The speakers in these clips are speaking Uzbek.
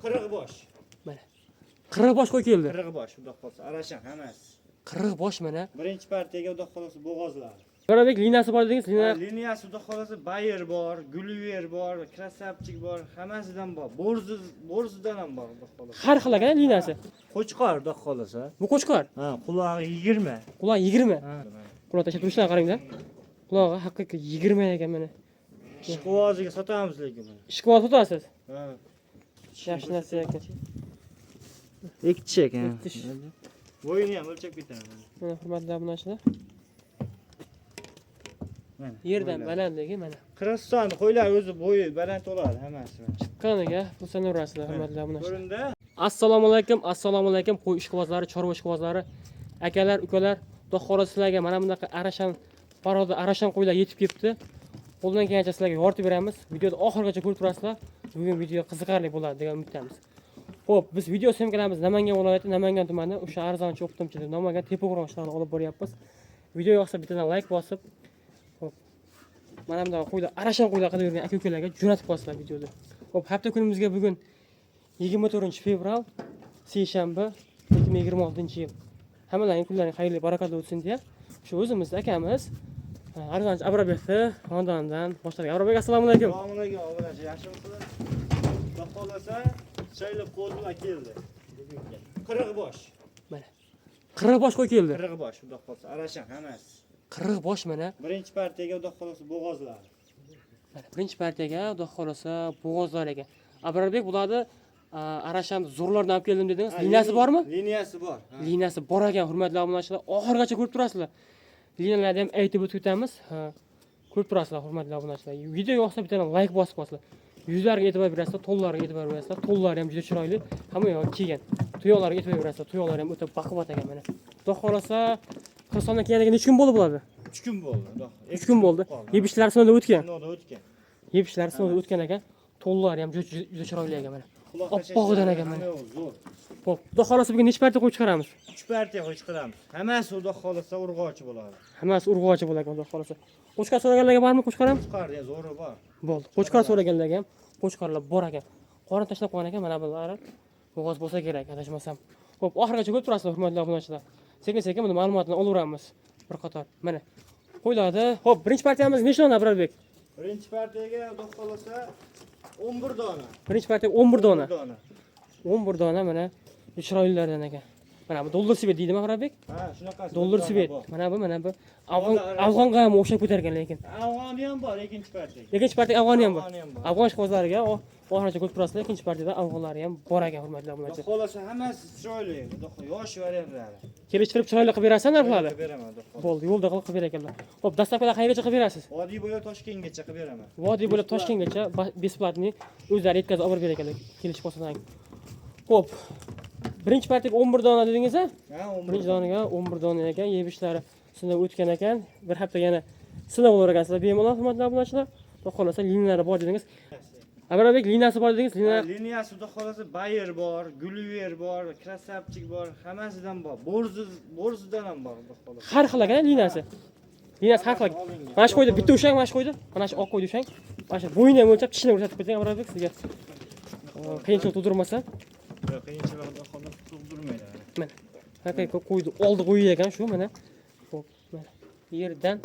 40 bosh. Mana. 40 bosh qo'y keldi. 40 bosh, xudo qolsa, arashan hammasi. 40 bosh mana. Birinchi partiyaga xudo qolsa bo'g'ozlar. Qarabek liniyasi bor dedingiz, Liniyasi xudo qolsa Bayer bor, Gulliver bor, Krasavchik bor, hammasidan bor. Borzidan ham bor xudo qolsa. har xil ekan liniyasi. Qo'chqor xudo qolsa. Bu qo'chqor. Ha, qulog'i 20. Quloq 20. Ha. Quloq tashlab turishlar qaranglar. Qulog'i haqiqiy 20 ekan mana. Ishqivoziga sotamiz lekin buni. Ishqibol tutasiz. Ha. Yaxshi narsa ekan. Ikki ekan. Bo'yini ham o'lchab ketaman. Mana hurmatli obunachilar. Mana. Yerdan balandligi mana. Qirg'iziston qo'ylar o'zi bo'yi baland bo'ladi hammasi. Chiqqaniga pulsanaverasizlar hurmatli obunachilar. Ko'rinda Assalomu alaykum qo'y ishqibozlari, chorva ishqibozlari, akalar, ukalar, xudo xohlasa sizlarga mana bunaqa arashan paroda arashan qo'ylar yetib kelibdi. Qo'ldan kelgancha sizlarga yoritib beramiz. Videoni oxirigacha ko'rib turasizlar. Bugun video qiziqarli bo'ladi degan umiddamiz. Xo'p, biz video syomkalarimiz Namangan viloyati, Namangan tumani, o'sha arzonchi o'qtimchida Namangan Tepaqo'rg'on shahridan olib boryapmiz. Video yoqsa bittadan like bosib, xo'p, mana bunday qo'ylar, arashan qo'ylar qilib yurgan aka-ukalarga jo'natib qo'yasizlar videoni. Xo'p, hafta kunimizga bugun 24-fevral, seshanba 2026-yil. Hammalarning kunlaring xayrli, barakatli o'tsin deya, shu o'zimizning akamiz Arzonchi Abrobekni xonadonidan boshladik. Abrobek, assalomu alaykum. Assalomu alaykum, obunachi, yaxshimisizlar? Xudo xolasa, chiroyli qo'y bilan keldi. 40 bosh. Mana. 40 bosh qo'y keldi. 40 bosh, xudo xolasa, arashan hammasi. 40 bosh mana. Birinchi partiyaga xudo xolasa bo'g'ozlar. Mana birinchi partiyaga xudo xolasa bo'g'ozlar ekan. Abrobek bularni arashan zo'rlardan olib keldim dedingiz. Liniyasi bormi? Liniyasi bor. Liniyasi bor ekan, hurmatli obunachilar. Oxirigacha ko'rib turasizlar. Liniyalarni ham aytib o'tamiz. Ko'rib turasizlar, hurmatli obunachilar. Video yoqsa bittadan like bosib qo'yasizlar. Yuzlarga e'tibor berasizlar, to'nlarga e'tibor berasizlar. To'nlari ham juda chiroyli, hamma yoqqa kelgan. Tuyoqlarga e'tibor berasizlar. Tuyoqlari ham o'ta baquvvat ekan mana. Xudo xolasa, Qirg'izistondan kelganiga necha kun bo'ldi bularni? 3 kun bo'ldi. 3 kun bo'ldi. Yebishlar sinovdan o'tgan. Sinovdan o'tgan. Yebishlar sinovdan o'tgan ekan. To'nlari ham juda chiroyli ekan mana. Oppog'idan ekan mana. Zo'r. Xo'p, xudo xolasa bugun necha partiya qo'yib chiqaramiz? 3 partiya qo'yib chiqaramiz. Hammasi xudo xolasa urg'ochi bo'ladi. Hammasi urg'ochi bo'ladi, xudo xolasa. Qo'chqor so'raganlarga bormi qo'chqor ham? Qo'chqor degan zo'ri bor. Bo'ldi. Qo'chqor so'raganlarga ham qo'chqorlar bor ekan. Qorin tashlab qo'ygan ekan mana bular. Bo'g'oz bo'lsa kerak, adashmasam. Xo'p, oxirigacha ko'rib turasizlar, hurmatli obunachilar. Sekin-sekin buni ma'lumotini olaveramiz bir qator. Mana. Qo'ylardi. Xo'p, birinchi partiyamiz nechta dona, Abrobek? Birinchi partiyaga xudo xolasa 11 dona. Birinchi partiya 11 dona. 11 dona. 11 dona mana chiroylilardan ekan. Mana bu dollar svet deydimi, Abrobek? Ha, shunaqasi. Dollar svet. Mana bu afg'onga ham o'xshab ko'targan lekin. Afg'oni ham bor, ikkinchi partiya. Ikkinchi partiya afg'oni ham bor. Afg'on ishqibozlariga oxirigacha ko'rib turasizlar, ikkinchi partiyada afg'onlari ham bor ekan, hurmatli obunachilar. Xolasa hammasi chiroyli, yosh variantlari. Kelishtirib chiroyli qilib berasizlar narxlarni. Beraman, Bo'ldi, yo'lda qilib berganlar. Xo'p, dastavkada qayergacha qilib berasiz? Vodiy bo'ylab Toshkentgacha qilib beraman. Vodiy bo'ylab Toshkentgacha besplatniy o'zlari yetkazib olib berganlar, kelish bo'lsa. Xo'p. Birinchi partiyaga 11 dona dedingiz a? Ha, 11. Birinchi donaga 11 dona ekan, yebishlari sinov o'tgan ekan. Bir hafta yana sinov o'rgansizlar, bemalol hurmatli obunachilar. Xudo xolasa liniyalari bor dedingiz. Abrobek liniyasi bor dedingiz, Liniyasi xudo xolasa Bayer bor, Gulliver bor, Krasavchik bor, hammasidan bor. Borzidan ham bor xudo xolasa. har xil ekan liniyasi. Liniyasi har xil. Mana shu qo'ydi, bitta o'shang, mana shu qo'ydi. Mana shu oq qo'ydi o'shang. Mana shu bo'yini ham o'lchab, tishini ko'rsatib ketgan Abrobek sizga. Qiyinchilik tug'dirmasa. Yo'q, qiyinchilik xudo xolasa tug'dirmaydi. Mana. Haqiqiy qo'ydi, oldi qo'yi ekan shu mana. Xo'p, mana. Yerdan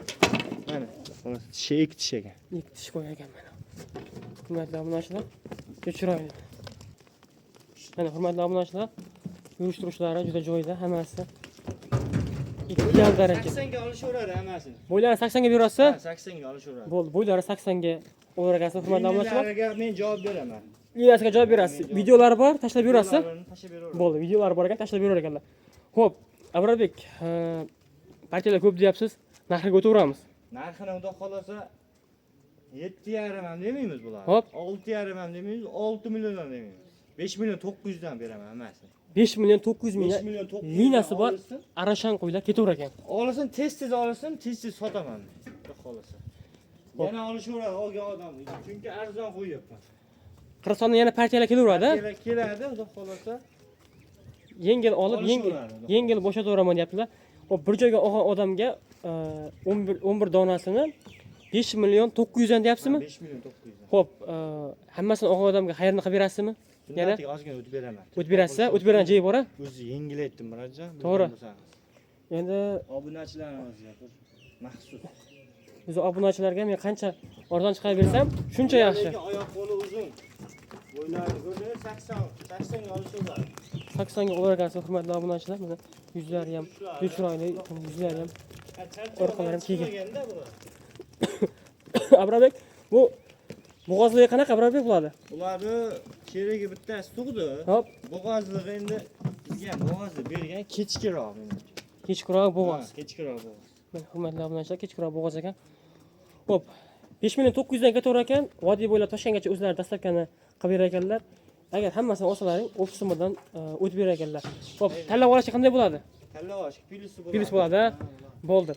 mana xolos tishi ikki tish ekan. Ikki tish qo'ygan ekan mana. Hurmatli obunachilar, juda chiroyli. Mana hurmatli obunachilar, yurish-turishlari juda joyida, hammasi. Ideal daraja. 80 ga olishaveradi hammasini. Bo'ylari 80 ga berasiz? Ha, 80 ga olishaveradi. Bo'ldi, bo'ylari 80 ga o'ragatsiz, hurmatli obunachilar. Liniyalariga men javob beraman. Liniyasiga javob berasiz. Videolari bor, tashlab berasiz. Tashlab beraman. Bo'ldi, videolari bor ekan, tashlab berar ekanlar. Xo'p, Abrobek, partiyalar ko'p deyapsiz. Narxiga o'taveramiz. Narxini xudo xolasa 7,5 ham demaymiz bular. Hop. 6,5 ham demaymiz, 6 million ham demaymiz. 5 million 900 dan beraman hammasini. 5 million 900 ming. 5 million 900 liniyasi bor, arashan qo'ylar ketaver ekan. Olasin, tez olasin, tez sotaman. Xudo xolasa. Yana olishaveradi olgan odam, chunki arzon qo'yapman. Qirg'izistondan yana partiyalar kelaveradi. Keladi, xudo xolasa. Yengil olib, yengil bo'shataveraman deyaptilar. Xo'p, bir joyga olgan odamga 11 donasini 5 million 900 dan deyapsizmi? 5 million 900. Xo'p, hammasini olgan odamga xayrini qilib berasizmi? Yana Bundan ozgina o'tib beraman. o'tib berasiz, o'tib bergan joyi bor-a? O'zi yengillaytdim Murodjon. To'g'ri. Endi Obunachilarimizga bir maxsus. biz obunachilarga men qancha arzon chiqarib bersam, shuncha yaxshi. Lekin oyoq qo'li uzun. Bo'ylari ko'rinadi 80 ga olishadi. 80 ga olar ekansiz, hurmatli obunachilar. Mana yuzlari ham juda chiroyli, yuzlari ham orqalari ham kiygan. Abrabek, bu bo'g'ozligi qanaqa Abrabek bo'ladi? Ularni keragi bittasi tug'di. Hop, Bo'g'ozligi endi bizga bo'g'ozni bergan kechkiroq menimcha. kechqurun bo'g'oz. Kechkiroq bo'g'oz. Mana hurmatli obunachilar, kechqurun bo'g'oz ekan. Hop, 5900 dan ketaverar ekan, vodiy bo'ylab Toshkentgacha o'zlari dastlabkani qilib berar ekanlar. Agar hammasini olsalaring, o'sha summadan o'tib berar ekanlar. Hop, tanlab olish qanday bo'ladi? Tanlab olish pilyusi bo'ladi. Pilyus bo'ladi, bo'ldi.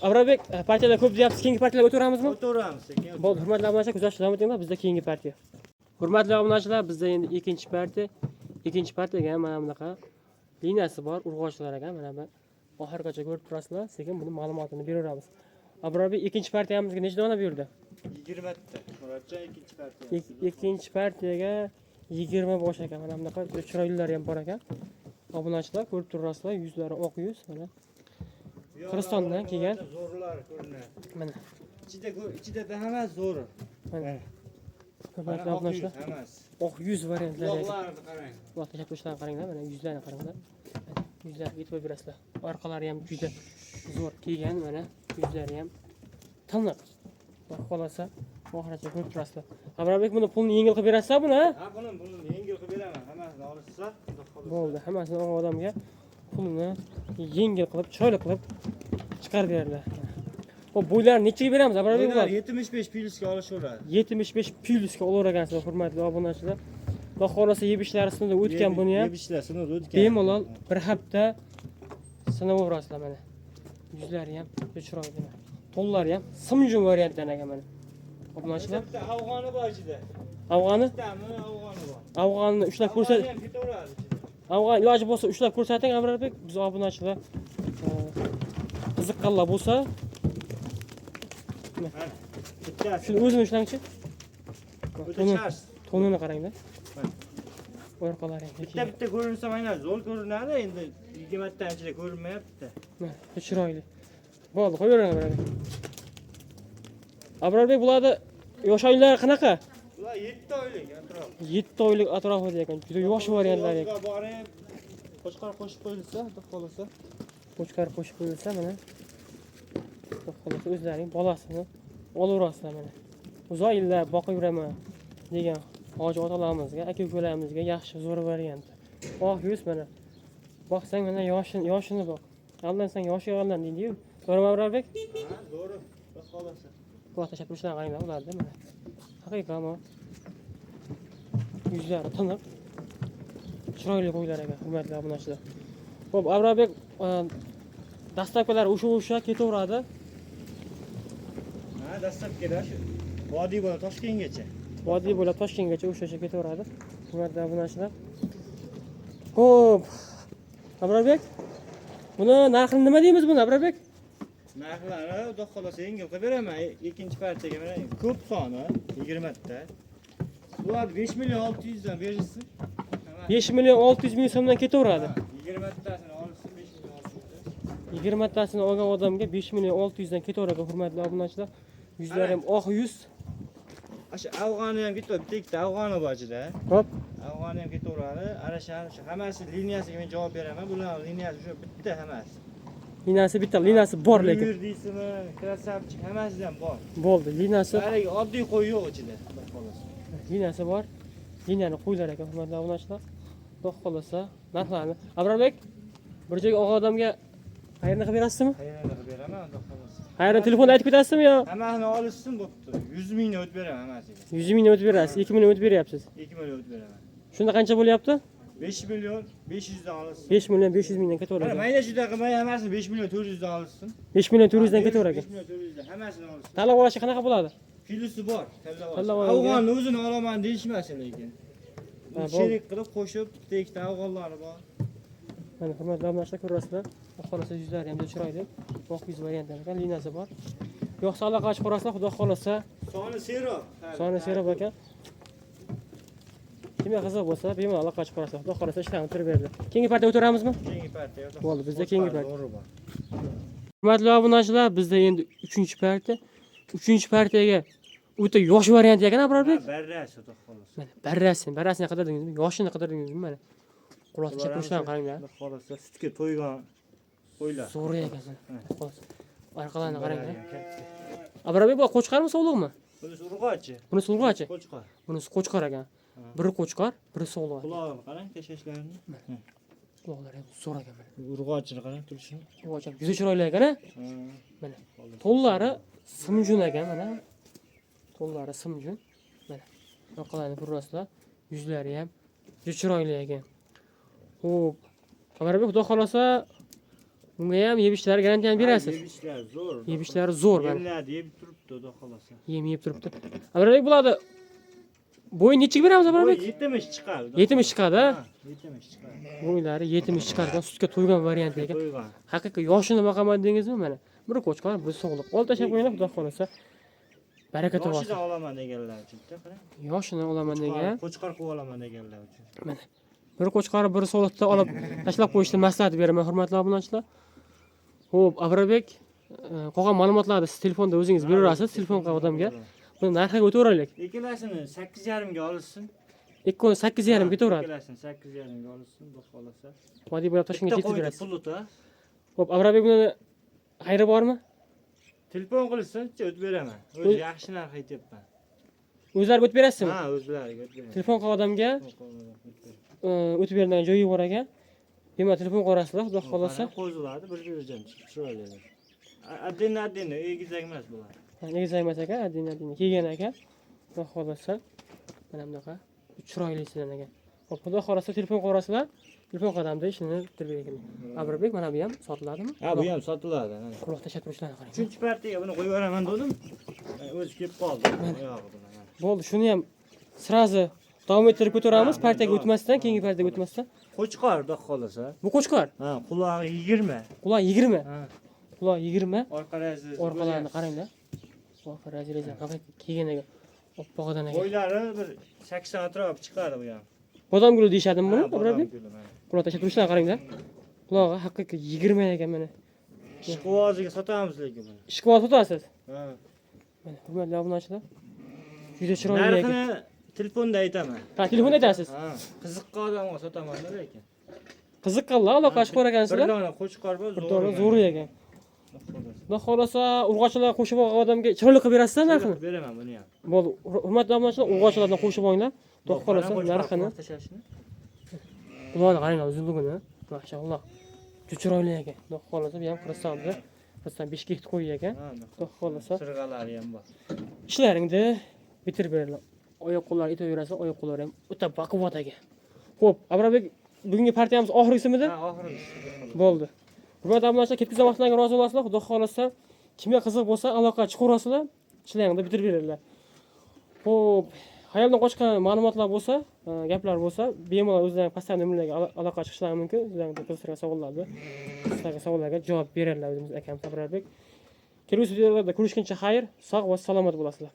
Abrabek, partiyalar ko'p deyapsiz, keyingi partiyalarga o'taveramizmi? O'tiramiz sekin. Bo'ldi, hurmatli obunachilar, kuzatishni davom etinglar, bizda keyingi partiya. Hurmatli obunachilar, bizda endi ikkinchi partiya. Ikkinchi partiyaga mana bunaqa liniyasi bor, urg'ochilar ekan, mana bu oxirigacha ko'rib turasizlar, sekin buni ma'lumotini beraveramiz. Abrabek, ikkinchi partiyamizga necha dona buyurdi? 20 ta. Murodjon ikkinchi partiya. Ikkinchi partiyaga 20 bosh ekan. Mana bunaqa chiroylilari ham bor ekan. Obunachilar ko'rib turasizlar, yuzlari oq yuz, mana Qirg'izistondan kelgan. Zo'rlar ko'rinadi. Mana Ichida hamma zo'ri. mana hurmatli obunachilar, Hammasi. oq yuz variantlari ekan. Quloqlarni qarang. Quloq tashlashlarni qaranglar, mana yuzlarini qaranglar. Yuzlariga e'tibor berasizlar. Orqalari ham juda zo'r kelgan, mana yuzlari ham tiniq. Xudo xolasa, oxirigacha ko'rib turasizlar. Abrabek, buni pulni yengil qilib berasizlar buni? Ha, buni yengil qilib beraman. Hammasini olishsa, xudo xolasa. Bo'ldi, hammasini o'g'il odamga pulni yengil qilib, chiroyli qilib chiqarib beradilar. Hop, bo'ylarni nechaga beramiz, Abrabek? Bunlar 75 pilyusga olishaveradi. 75 pilyusga olar ekansizlar, hurmatli obunachilar. Xudo xolasa yebishlari sinovdan o'tgan buni ham. Yebishlar sinovdan o'tgan. Bemalol bir hafta sinab o'rasizlar mana. Yuzlari ham juda chiroyli. To'llari ham simjum variantdan ekan mana. Obunachilar, Bitta afg'oni bor ichida. afg'oni, Bittami afg'oni bor. afg'onni ushlab ko'rsat. Afg'oni ham ketaveradi ichida. Afg'on iloji bo'lsa ushlab ko'rsating, Abrabek. Biz obunachilar qiziqqanlar bo'lsa, Bittasi. shuni o'zini ushlangchi. O'ta chars. Tonini qaranglar. Orqalari ham Bitta ko'rinsa mana zo'r ko'rinadi, endi 20 tadan ichida ko'rinmayapti. mana chiroyli. Bo'ldi, qo'yavering Abrabek. Abrabek, bularni yosh oylari qanaqa? Ular 7 oylik atrof. 7 oylik atrofida ekan. Juda yosh variantlar ekan. Yozga borib, qo'chqor qo'shib qo'yilsa, xudo xolasa. Qo'chqar qo'shib qo'yilsa mana. Xudo xolasa o'zlarining bolasini olaverasizlar mana. Uzoq yillar boqib yuraman degan hoji otalarimizga, aka-ukalarimizga yaxshi zo'r variant. Oq yuz mana. Boqsang mana yoshini boq. Aldansang yoshi yo'g'ondan deydi-yu. To'g'rimi Abrabek? Ha, to'g'ri. Xudo xolasa. Quloq tashlab turishlarni qaranglar ularda mana. Haqiqatan bu yuzlari tiniq, chiroyli qo'ylar ekan, hurmatli obunachilar. Xo'p, Abrabek, dastlabkilar o'sha ketaveradi. Ha, dastlabkilar shu vodiy bo'la Toshkentgacha. Vodiy bo'ylab Toshkentgacha o'sha ketaveradi. Hurmatli obunachilar. Xo'p, Abrabek, buni narxini nima deymiz buni, Abrabek? Narxlari xudo xolasa yengil qilib beraman. Ikkinchi partiyaga mana ko'p soni 20 ta. Bular 5 million 600 dan berishsin. 5 million 600 ming so'mdan ketaveradi. 20 tasini olsin 5 million 600. 20 tasini olgan odamga 5 million 600 dan ketaveradi, hurmatli obunachilar. Yuzlari ham oq yuz. Asha afg'oni ham ketadi, bitta ikkita afg'oni bor ichida. Hop, Afg'oni ham ketaveradi. Arashan shu hammasi liniyasiga men javob beraman. Bular liniyasi shu bitta hammasi. liniyasi bitta, liniyasi bor lekin. Yur deysizmi, krasavchik hammasidan bor. Bo'ldi, liniyasi. Haligi oddiy qo'y yo'q ichida. Xudo xolasa. Liniyasi bor. Liniyani qo'ylar ekan, hurmatli obunachilar. Xudo xolasa, narxlarni. Abrabek, bir joyga og'a odamga qayerni qilib berasizmi? Qayerda qilib beraman, xudo xolasa. Qayerdan telefonda aytib ketasizmi yo? Hammasini olishsin bo'pti. 100 mingni o'tib beraman hammasiga. 100 mingni o'tib berasiz, 2 million o'tib beryapsiz. 2 million o'tib beraman. Shunda qancha bo'lyapti? 5 million 500 dan olishsin. 5 million 500 mingdan Mana ketaveradi. mayda juda qilmay hammasini 5 million 400 dan olishsin. 5 million 400 dan ketaveradi. 5 million 400 dan hammasini olishsin. Tanlab olishi qanaqa bo'ladi? Filusi bor. Tanlab olgan. Afg'onni o'zini olaman deyishmasin lekin. Ha, Bu sherik qilib qo'shib bitta ikkita afg'onlari bor. Mana hurmatli obunachilar, ko'rasizlar. Xolasa yuzlari ham juda chiroyli. Oq yuz variantlar ekan, liniyasi bor. Yo'qsa allaqachon chiqarasizlar, xudo xolasa. Soni serob. Soni serob ekan. kimga qiziq bo'lsa, bemalol aloqa chiqarasiz. Xudo xohlasa ishlarni bitirib beradi. Keyingi partiyaga o'tiramizmi? Keyingi partiya. Bo'ldi, bizda keyingi partiya. Zo'ri bor. Hurmatli obunachilar, bizda endi 3-partiya. 3-partiyaga o'ta yosh variant ekan, Abrarbek. Barrasi xudo xohlasa. Mana barrasini qidirdingizmi? Yoshini qidirdingizmi? Mana. Quloq chapishlarni qaranglar. Xudo xohlasa sutga to'ygan qo'ylar. Zo'r ekan. Xolos. Orqalarini qaranglar. Abrarbek bu qo'chqarmi, sovliqmi? Bunisi urg'ochi. Bunisi urg'ochi. Qo'chqor. Bunisi qo'chqor ekan. Biri qo'chqor, biri sovliq. Qulog'ini qarang, teshashlarini. Quloqlari ham zo'r ekan mana. Urg'ochini qarang turishini. Urg'ochi yuzi chiroyli ekan, a? Mana. To'llari simjun ekan mana. To'llari simjun. Mana. Orqalarini ko'rasizlar. Yuzlari ham juda chiroyli ekan. Xo'p. Abrarbek, xudo xolasa bunga ham yeb-ichlar garantiyani berasiz. Yeb-ichlar zo'r. Yeb-ichlari zo'r mana. Yemladi, yeb turibdi, xudo xolasa. Yeb turibdi. Abrarbek, bularni bo'yi nechiga beramiz, Abrarbek? 70 chiqadi. 70 chiqadi, a? 70 chiqadi. Bo'ylari 70 chiqargan, sutga to'ygan variant ekan. To'ygan. Haqiqiy yoshini boqaman dengizmi mana? Biri qo'chqor, biri sog'liq. Olib tashlab qo'yinglar, xudo xolasa. Baraka topasiz. Yoshida olaman deganlar uchun, qarang. Yoshini olaman degan. Qo'chqor qilib olaman deganlar uchun. Mana. Biri qo'chqori, biri sog'liqda olib tashlab qo'yishni maslahat beraman, hurmatli obunachilar. Xo'p, Abrarbek, qolgan ma'lumotlarni siz telefonda o'zingiz berasiz, telefon qilgan odamga. Buni narxiga o'taveraylik. Ikkalasini 8,5 ga olishsin. Ikkoni 8,5 ketaveradi. Ikkalasini 8,5 ga olishsin, xudo xolasa. Vodiy bo'lib Toshkentga yetib berasiz. Puluta. Xo'p, Abrarbek, buni xayri bormi? Telefon qilsin-chi, o'tib beraman. O'zi yaxshi narx aytyapman. O'zlari o'tib berasizmi? Ha, o'zlariga o'tib beraman. Telefon qilgan odamga o'tib berilgan joyi bor ekan. Bemalol telefon qilasizlar, xudo xolasa. Qo'ziladi, bir-biridan chiqib chiroyli. Adin, egizak emas bular. Nega emas ekan, adin kelgan ekan. Xudo xolasa. Mana bunaqa chiroylisidan ekan. Xo'p, xudo xolasa telefon qilasizlar. Telefon qadamda ishini bitirib ekan. Abrarbek, mana bu ham sotiladimi? Ha, bu ham sotiladi. Quloq tashlab turishlarni qarang. 3-partiyaga buni qo'yib yuboraman dedim. O'zi kelib qoldi. Oyog'i bilan. Bo'ldi, shuni ham sirazi davom ettirib ko'taramiz, partiyaga o'tmasdan, keyingi partiyaga o'tmasdan. Qo'chqor, xudo xolasa. Bu qo'chqor. Ha, qulog'i 20. Quloq 20. Ha. Quloq 20. Orqalasi. Orqalarini qaranglar. Orqa razilazan qafak kelgan ekan. Oppog'idan ekan. Bo'ylari bir 80 atrof chiqadi bu ham. Bodom guli deyshadimi buni? Ha, Abrarbek? bodom guli mana. Quloq tashlab turishlarni qaranglar. Qulog'i haqiqiy 20 ekan mana. Ishqivoziga sotamiz lekin buni. Ishqibol sotasiz. Ha. Mana hurmatli obunachilar. Juda chiroyli ekan. Narxini telefonda aytaman. Ha, telefonda aytasiz. Ha, qiziqqan odamga sotaman lekin. Qiziqqanlar, aloqa chiqar Bir ekansizlar. dona qo'chqor bor, Bir dona zo'r ekan. Xudo xolasa urg'ochilar qo'shib olgan odamga chiroyli qilib berasizlar narxini. Beraman buni ham. Bo'ldi. Hurmatli obunachilar, urg'ochilardan qo'shib olinglar. Xudo xolasa narxini. Ularni qaranglar, uzunligini. Mashalloh. Juda chiroyli ekan. Xudo xolasa bu ham qirsandir. Qirsan 5 ga qo'y ekan. Xudo xolasa Sirg'alari ham bor. ishlaringni bitirib beradilar. Oyoq qo'llar itaverasa, oyoq qo'llari ham o'ta baquvvat ekan. Xo'p, Abrarbek, bugungi partiyamiz oxirgisimidi? Ha, oxirgisi. Bo'ldi. Hurmatli obunachilar, ketkizgan vaqtlarga rozi bo'lasizlar. Xudo xolasa kimga qiziq bo'lsa, aloqa chiqarasizlar, ishlaringni bitirib beradilar. Xo'p, xayoldan qochgan ma'lumotlar bo'lsa, gaplar bo'lsa, bemalol o'zlarining pastdan nomerlarga aloqa chiqishlari mumkin. Sizlarning qiziqtirgan savollarni, sizlarga savollarga javob beradilar o'zimiz akamiz Abrarbek. Kelgusi videolarda ko'rishguncha xayr, sog' va salomat bo'lasizlar.